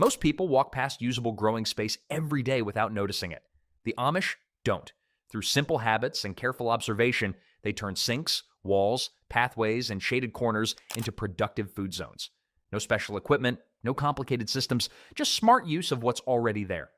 Most people walk past usable growing space every day without noticing it. The Amish don't. Through simple habits and careful observation, they turn sinks, walls, pathways, and shaded corners into productive food zones. No special equipment, no complicated systems, just smart use of what's already there.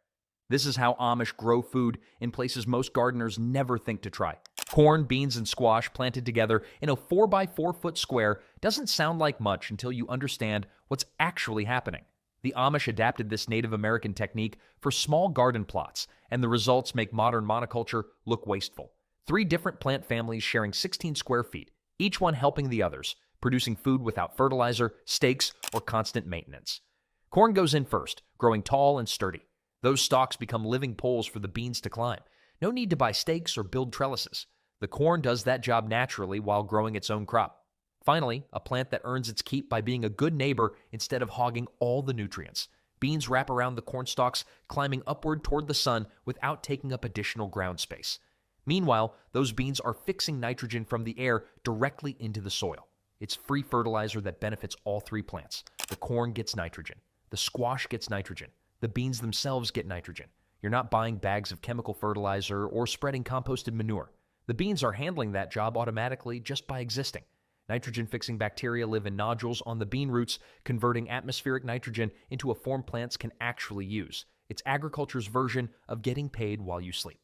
This is how Amish grow food in places most gardeners never think to try. Corn, beans, and squash planted together in a 4x4-foot square doesn't sound like much until you understand what's actually happening. The Amish adapted this Native American technique for small garden plots, and the results make modern monoculture look wasteful. 3 different plant families sharing 16 square feet, each one helping the others, producing food without fertilizer, stakes, or constant maintenance. Corn goes in first, growing tall and sturdy. Those stalks become living poles for the beans to climb. No need to buy stakes or build trellises. The corn does that job naturally while growing its own crop. Finally, a plant that earns its keep by being a good neighbor instead of hogging all the nutrients. Beans wrap around the corn stalks, climbing upward toward the sun without taking up additional ground space. Meanwhile, those beans are fixing nitrogen from the air directly into the soil. It's free fertilizer that benefits all 3 plants. The corn gets nitrogen. The squash gets nitrogen. The beans themselves get nitrogen. You're not buying bags of chemical fertilizer or spreading composted manure. The beans are handling that job automatically just by existing. Nitrogen-fixing bacteria live in nodules on the bean roots, converting atmospheric nitrogen into a form plants can actually use. It's agriculture's version of getting paid while you sleep.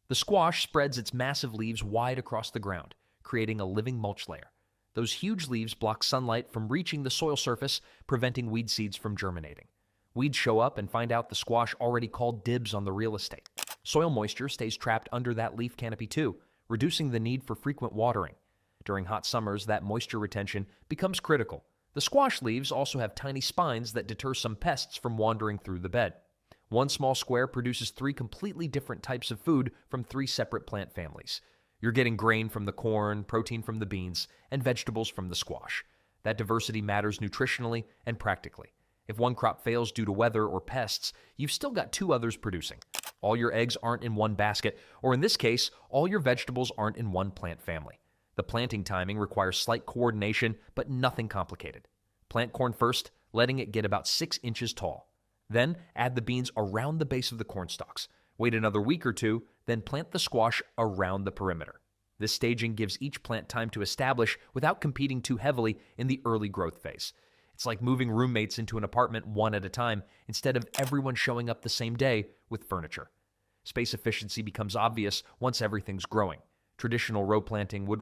The squash spreads its massive leaves wide across the ground, creating a living mulch layer. Those huge leaves block sunlight from reaching the soil surface, preventing weed seeds from germinating. Weeds show up and find out the squash already called dibs on the real estate. Soil moisture stays trapped under that leaf canopy too, reducing the need for frequent watering. During hot summers, that moisture retention becomes critical. The squash leaves also have tiny spines that deter some pests from wandering through the bed. One small square produces 3 completely different types of food from 3 separate plant families. You're getting grain from the corn, protein from the beans, and vegetables from the squash. That diversity matters nutritionally and practically. If one crop fails due to weather or pests, you've still got 2 others producing. All your eggs aren't in one basket, or in this case, all your vegetables aren't in one plant family. The planting timing requires slight coordination, but nothing complicated. Plant corn first, letting it get about 6 inches tall. Then add the beans around the base of the corn stalks. Wait another week or 2, then plant the squash around the perimeter. This staging gives each plant time to establish without competing too heavily in the early growth phase. It's like moving roommates into an apartment one at a time instead of everyone showing up the same day with furniture. Space efficiency becomes obvious once everything's growing. Traditional row planting would